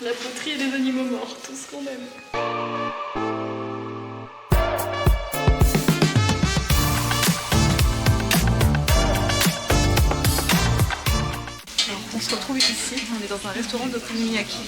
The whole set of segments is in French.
La poterie et les animaux morts, tout ce qu'on aime. Alors, on se retrouve ici, on est dans un restaurant d'okonomiyaki.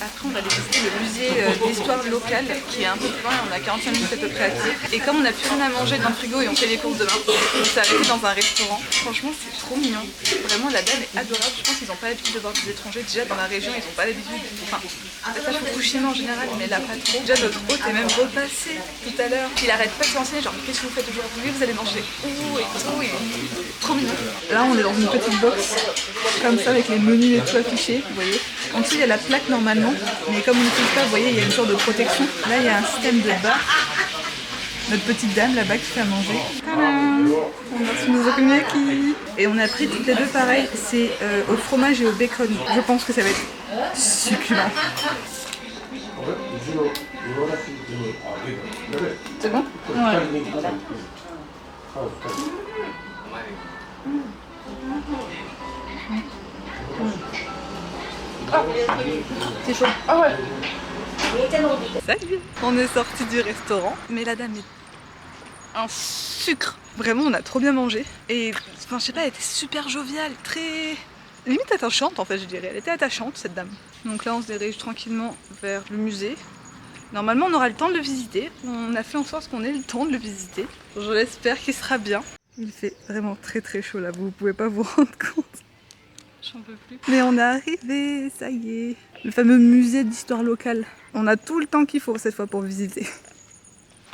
Après on va aller visiter le musée d'histoire locale qui est un peu plus loin, on a 45 minutes à peu près à pied. Et comme on n'a plus rien à manger dans le frigo et on fait les courses demain, on s'est arrêté dans un restaurant. Franchement c'est trop mignon. Vraiment la dame est adorable, je pense qu'ils n'ont pas l'habitude de voir des étrangers. Déjà dans la région ils n'ont pas l'habitude, enfin peut-être à Fukushima en général mais là pas trop. Déjà notre hôte est même repassé tout à l'heure. Il arrête pas de se renseigner genre qu'est-ce que vous faites aujourd'hui, vous allez manger où et tout, et trop mignon. Là on est dans une petite box comme ça avec les menus et tout affichés, vous voyez. En dessous il y a la plaque normalement, mais comme on n'utilise pas, vous voyez, il y a une sorte de protection. Là il y a un système de bar. Notre petite dame là-bas qui fait à manger. Tadam! On a reçu nos okonomiyaki. Et on a pris toutes les deux pareil, c'est au fromage et au bacon. Je pense que ça va être succulent. C'est bon? Ouais. C'est chaud. Ah ouais. Salut. On est sorti du restaurant, mais la dame est un sucre. Vraiment, on a trop bien mangé. Et enfin, je sais pas, elle était super joviale, très limite attachante en fait, je dirais. Elle était attachante cette dame. Donc là, on se dirige tranquillement vers le musée. Normalement, on aura le temps de le visiter. On a fait en sorte qu'on ait le temps de le visiter. Je l'espère qu'il sera bien. Il fait vraiment très très chaud là, vous pouvez pas vous rendre compte. J'en peux plus. Mais on est arrivé, ça y est. Le fameux musée d'histoire locale. On a tout le temps qu'il faut cette fois pour visiter.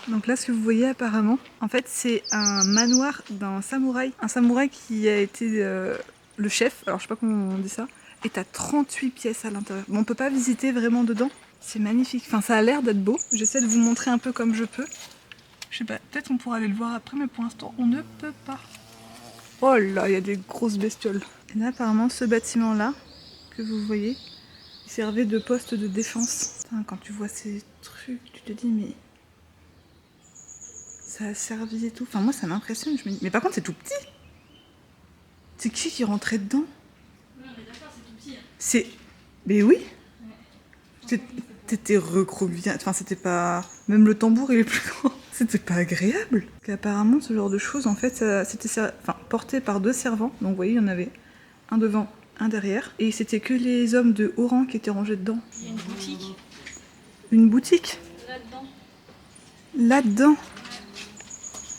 Donc là, ce que vous voyez apparemment, en fait, c'est un manoir d'un samouraï. Un samouraï qui a été le chef, alors je sais pas comment on dit ça, et t'as 38 pièces à l'intérieur. Bon, on peut pas visiter vraiment dedans. C'est magnifique. Enfin, ça a l'air d'être beau. J'essaie de vous montrer un peu comme je peux. Je sais pas, peut-être on pourra aller le voir après, mais pour l'instant, on ne peut pas. Oh là, il y a des grosses bestioles. Et là, apparemment, ce bâtiment-là, que vous voyez, il servait de poste de défense. Putain, quand tu vois ces trucs, tu te dis, mais ça a servi et tout. Enfin, moi, ça m'impressionne. Je me dis, mais par contre, c'est tout petit. C'est qui rentrait dedans? Oui, on est d'accord, c'est tout petit. Hein. C'est. Mais oui. Ouais. T'étais recroquevillé. Enfin, c'était pas. Même le tambour, il est plus grand. C'était pas agréable. Apparemment, ce genre de choses, en fait, c'était porté par deux servants. Donc, vous voyez, il y en avait un devant, un derrière. Et c'était que les hommes de haut rang qui étaient rangés dedans. Il y a une boutique. Une boutique? Là-dedans. Là-dedans?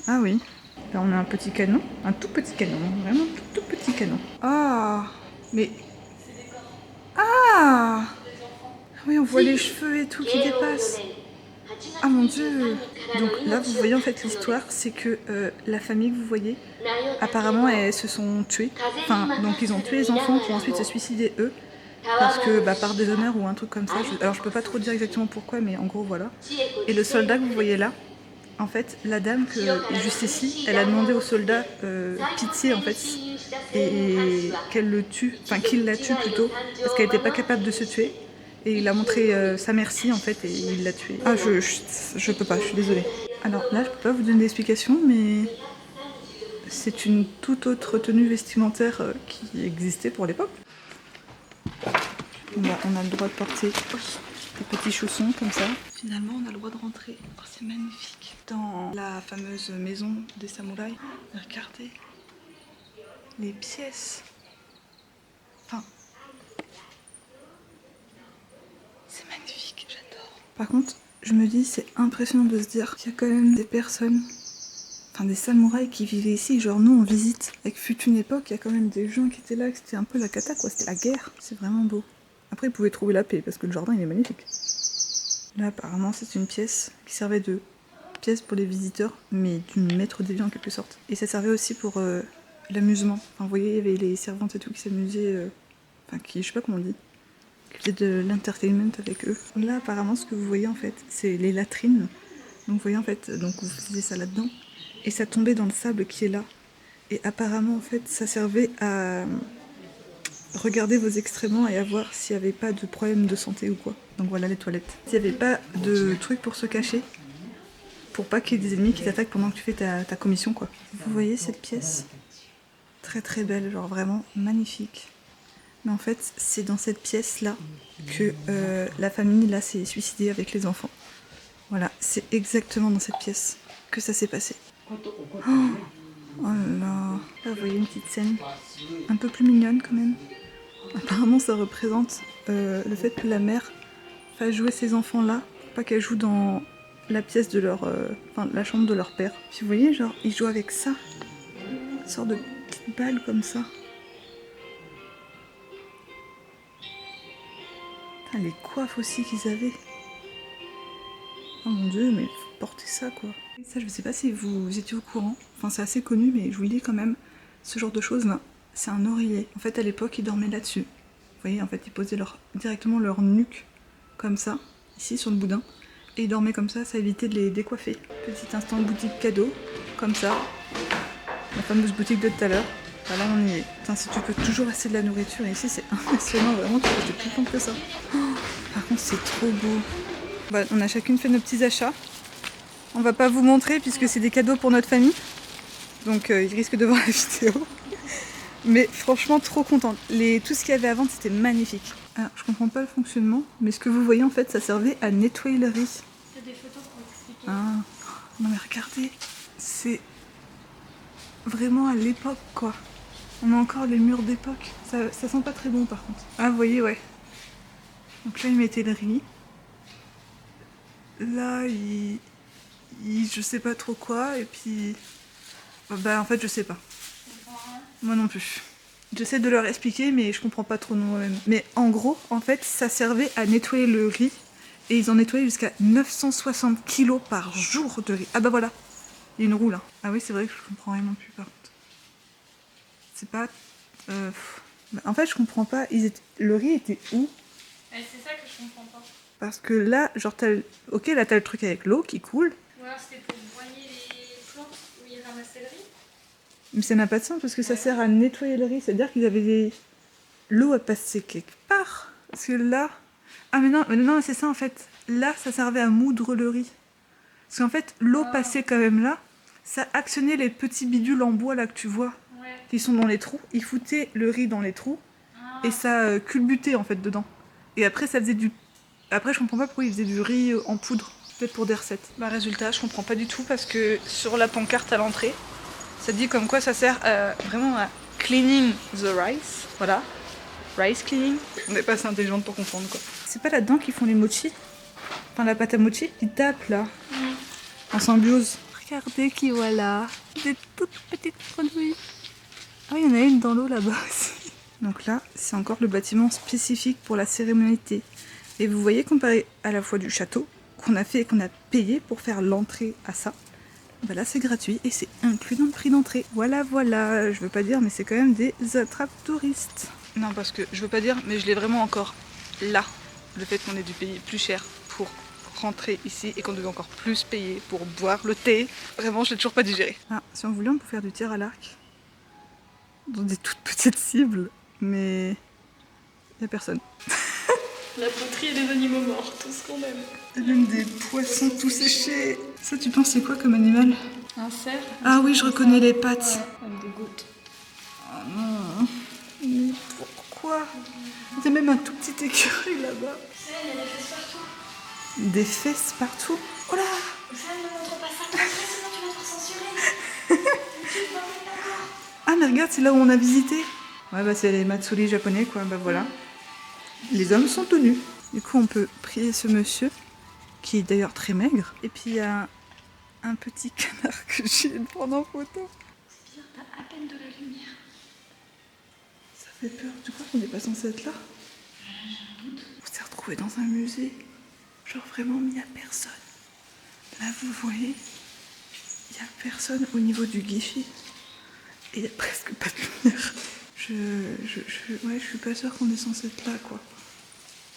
Ah oui. Là, on a un petit canon. Un tout petit canon. Vraiment tout petit canon. Ah! Mais. Ah! Oui, on voit les cheveux et tout qui dépassent. Ah mon dieu! Donc là, vous voyez en fait l'histoire, c'est que la famille que vous voyez, apparemment, elles se sont tuées. Enfin, donc ils ont tué les enfants pour ensuite se suicider eux. Parce que, par déshonneur ou un truc comme ça. Alors je peux pas trop dire exactement pourquoi, mais en gros, voilà. Et le soldat que vous voyez là, en fait, la dame qui est juste ici, elle a demandé au soldat pitié en fait, et qu'elle le tue, enfin qu'il la tue plutôt, parce qu'elle n'était pas capable de se tuer. Et il a montré sa merci en fait et il l'a tué. Ah je peux pas, je suis désolée. Alors là je peux pas vous donner d'explication mais c'est une toute autre tenue vestimentaire qui existait pour l'époque. Bon, on a le droit de porter des petits chaussons comme ça. Finalement on a le droit de rentrer. Oh c'est magnifique. Dans la fameuse maison des samouraïs. Regardez les pièces. Enfin. C'est magnifique, j'adore. Par contre, je me dis, c'est impressionnant de se dire qu'il y a quand même des personnes, enfin des samouraïs qui vivaient ici. Genre nous, on visite. Avec fut une époque, il y a quand même des gens qui étaient là, que c'était un peu la cata, quoi. C'était la guerre. C'est vraiment beau. Après, ils pouvaient trouver la paix, parce que le jardin, il est magnifique. Là, apparemment, c'est une pièce qui servait de pièce pour les visiteurs, mais d'une maître des lieux en quelque sorte. Et ça servait aussi pour l'amusement. Enfin, vous voyez, il y avait les servantes et tout qui s'amusaient, enfin, qui, je sais pas comment on dit. J'ai de l'entertainment avec eux. Là, apparemment, ce que vous voyez en fait, c'est les latrines. Donc, vous voyez en fait, donc vous faisiez ça là-dedans. Et ça tombait dans le sable qui est là. Et apparemment, en fait, ça servait à regarder vos excréments et à voir s'il n'y avait pas de problème de santé ou quoi. Donc voilà les toilettes. S'il n'y avait pas de trucs pour se cacher, pour pas qu'il y ait des ennemis qui t'attaquent pendant que tu fais ta commission, quoi. Vous voyez cette pièce? Très très belle, genre vraiment magnifique. Mais en fait, c'est dans cette pièce-là que la famille là s'est suicidée avec les enfants. Voilà, c'est exactement dans cette pièce que ça s'est passé. Oh, oh là là. Là, vous voyez une petite scène un peu plus mignonne quand même. Apparemment, ça représente le fait que la mère fasse jouer ces enfants-là, pas qu'elle joue dans la pièce de leur... enfin, la chambre de leur père. Puis vous voyez, genre, ils jouent avec ça. Une sorte de petite balle comme ça. Putain, les coiffes aussi qu'ils avaient. Oh mon dieu, mais faut porter ça quoi. Ça, je sais pas si vous étiez au courant. Enfin, c'est assez connu, mais je vous le dis quand même. Ce genre de choses là, c'est un oreiller. En fait, à l'époque, ils dormaient là-dessus. Vous voyez, en fait, ils posaient directement leur nuque comme ça, ici sur le boudin. Et ils dormaient comme ça évitait de les décoiffer. Petit instant boutique cadeau, comme ça. La fameuse boutique de tout à l'heure. Voilà, on y est. Putain, si tu peux toujours acheter de la nourriture, ici c'est impressionnant, vraiment, tu peux acheter plus longtemps que ça. Oh, par contre, c'est trop beau. Bah, on a chacune fait nos petits achats. On va pas vous montrer puisque c'est des cadeaux pour notre famille. Donc ils risquent de voir la vidéo. Mais franchement, trop contente. Tout ce qu'il y avait à vendre, c'était magnifique. Alors, je comprends pas le fonctionnement, mais ce que vous voyez en fait, ça servait à nettoyer le riz. C'est des photos pour expliquer. Ah, non mais regardez, c'est vraiment à l'époque quoi. On a encore les murs d'époque. Ça sent pas très bon par contre. Ah, vous voyez, ouais. Donc là, ils mettaient le riz. Là, je sais pas trop quoi, et puis... Bah, en fait, je sais pas. Moi non plus. J'essaie de leur expliquer, mais je comprends pas trop moi-même. Mais en gros, en fait, ça servait à nettoyer le riz, et ils en nettoyaient jusqu'à 960 kilos par jour de riz. Ah bah voilà, il y a une roue là. Ah oui, c'est vrai que je comprends rien non plus, par contre. C'est pas... En fait, je comprends pas. Le riz était où? C'est ça que je comprends pas. Parce que là, genre, ok, là, t'as le truc avec l'eau qui coule. Ou alors c'était pour broyer les plantes où ils ramassaient le riz. Mais ça n'a pas de sens parce que ça sert à nettoyer le riz. C'est-à-dire qu'ils avaient l'eau à passer quelque part. Parce que là... Ah mais non, c'est ça en fait. Là, ça servait à moudre le riz. Parce qu'en fait, l'eau passait quand même là. Ça actionnait les petits bidules en bois là que tu vois. Ouais. Qui sont dans les trous. Ils foutaient le riz dans les trous. Et ça culbutait en fait dedans. Et après, ça faisait du... Après, je comprends pas pourquoi ils faisaient du riz en poudre. Peut-être pour des recettes. Bah résultat, je comprends pas du tout parce que sur la pancarte à l'entrée, ça dit comme quoi ça sert vraiment à cleaning the rice. Voilà. Rice cleaning. On n'est pas assez intelligente pour comprendre quoi. C'est pas là-dedans qu'ils font les mochi? Enfin la pâte à mochi? Ils tapent là. En symbiose. Regardez qui voilà. Des toutes petites grenouilles. Ah il y en a une dans l'eau là-bas aussi. Donc là, c'est encore le bâtiment spécifique pour la cérémonie de thé. Et vous voyez comparé à la fois du château qu'on a fait et qu'on a payé pour faire l'entrée à ça. Bah là c'est gratuit et c'est inclus dans le prix d'entrée. Voilà, je veux pas dire mais c'est quand même des attrapes touristes. Non parce que je veux pas dire mais je l'ai vraiment encore là. Le fait qu'on ait dû payer plus cher pour rentrer ici et qu'on devait encore plus payer pour boire le thé. Vraiment je l'ai toujours pas digéré. Ah, si on voulait on peut faire du tir à l'arc. Dans des toutes petites cibles. Mais y a personne. La poterie et les animaux morts, tout ce qu'on aime. Et même des poissons tout séchés. Ça, tu penses c'est quoi comme animal? Un cerf. Ah oui, je reconnais les pattes. Ouais, avec des gouttes. Ah non. Mais pourquoi? Il y a même un tout petit écureuil là-bas. Ça, il y a des fesses partout. Des fesses partout? Oh là! Ça, ne montre pas ça, sinon tu vas te faire censurer. Ah mais regarde, c'est là où on a visité. Ouais bah c'est les matsuri japonais quoi, bah voilà. Les hommes sont tenus. Du coup on peut prier ce monsieur, qui est d'ailleurs très maigre. Et puis il y a un petit canard que j'ai prendre en photo. C'est bien, t'as à peine de la lumière. Ça fait peur, tu crois qu'on n'est pas censé être là? On s'est retrouvé dans un musée. Genre vraiment, mais il n'y a personne. Là vous voyez, il n'y a personne au niveau du guichet. Et il n'y a presque pas de lumière. Ouais, je suis pas sûre qu'on est censé être là, quoi.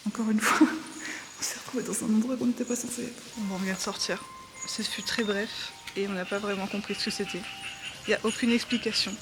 Encore une fois, on s'est retrouvé dans un endroit qu'on n'était pas censé être. Bon, on vient de sortir. Ça fut très bref et on n'a pas vraiment compris ce que c'était. Il n'y a aucune explication.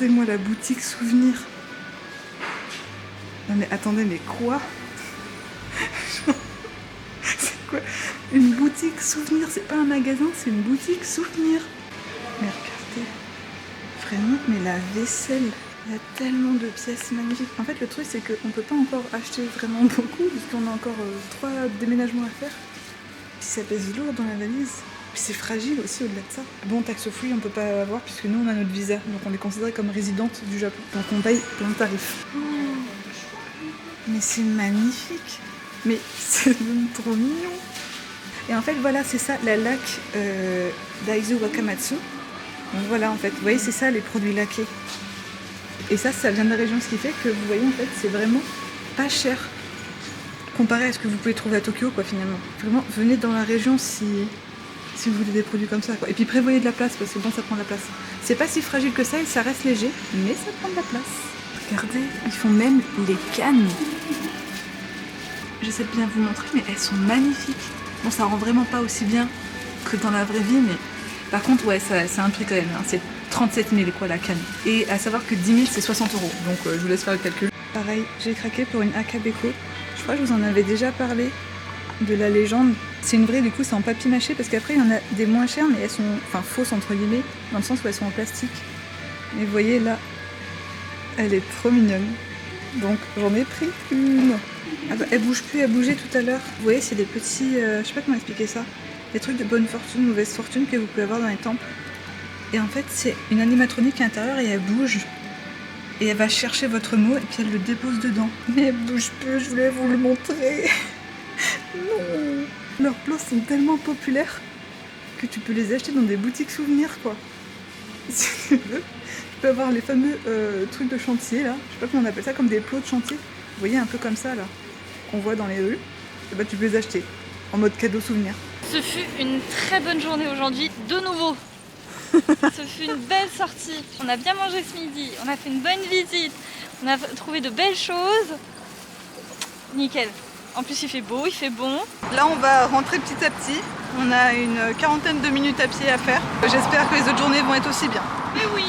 Regardez-moi la boutique souvenir. Non mais attendez, mais quoi? C'est quoi? Une boutique souvenir, c'est pas un magasin, c'est une boutique souvenir. Mais regardez, vraiment, mais la vaisselle, il y a tellement de pièces magnifiques. En fait, le truc, c'est qu'on peut pas encore acheter vraiment beaucoup, puisqu'on a encore 3 déménagements à faire. Puis ça pèse lourd dans la valise. Puis c'est fragile aussi au-delà de ça. Bon, tax free, on peut pas avoir, puisque nous, on a notre visa. Donc on est considéré comme résidente du Japon. Donc on paye plein de tarifs. Oh, mais c'est magnifique. Mais c'est même trop mignon. Et en fait, voilà, c'est ça, la laque d'Aizu Wakamatsu. Donc voilà, en fait, vous voyez, c'est ça, les produits laqués. Et ça vient de la région, ce qui fait que, vous voyez, en fait, c'est vraiment pas cher. Comparé à ce que vous pouvez trouver à Tokyo, quoi, finalement. Vraiment, venez dans la région si vous voulez des produits comme ça, quoi. Et puis prévoyez de la place, parce que bon, ça prend de la place. C'est pas si fragile que ça, et ça reste léger, mais ça prend de la place. Regardez, ils font même les cannes. J'essaie de bien vous montrer, mais elles sont magnifiques. Bon, ça rend vraiment pas aussi bien que dans la vraie vie, mais par contre, ouais, c'est un prix quand même. Hein. C'est 37 000 quoi la canne. Et à savoir que 10 000 c'est 60 €. Donc je vous laisse faire le calcul. Pareil, j'ai craqué pour une Akabeko. Je crois que je vous en avais déjà parlé de la légende. C'est une vraie, du coup, c'est en papier mâché parce qu'après il y en a des moins chères, mais elles sont, enfin fausses entre guillemets, dans le sens où elles sont en plastique. Mais vous voyez là, elle est trop mignonne. Donc j'en ai pris une. Ah bah, elle bouge plus, elle bougeait tout à l'heure. Vous voyez, c'est des petits, je sais pas comment expliquer ça. Des trucs de bonne fortune, mauvaise fortune que vous pouvez avoir dans les temples. Et en fait, c'est une animatronique à l'intérieur et elle bouge. Et elle va chercher votre mot et puis elle le dépose dedans. Mais elle bouge plus, je voulais vous le montrer. Non. Leurs plans sont tellement populaires que tu peux les acheter dans des boutiques souvenirs, quoi. Si tu veux. Tu peux avoir les fameux trucs de chantier, là. Je sais pas comment on appelle ça, comme des plots de chantier. Vous voyez, un peu comme ça, là, qu'on voit dans les rues. Et bah, tu peux les acheter en mode cadeau souvenir. Ce fut une très bonne journée aujourd'hui, de nouveau. Ce fut une belle sortie. On a bien mangé ce midi, on a fait une bonne visite, on a trouvé de belles choses. Nickel. En plus, il fait beau, il fait bon. Là, on va rentrer petit à petit. On a une quarantaine de minutes à pied à faire. J'espère que les autres journées vont être aussi bien. Mais oui!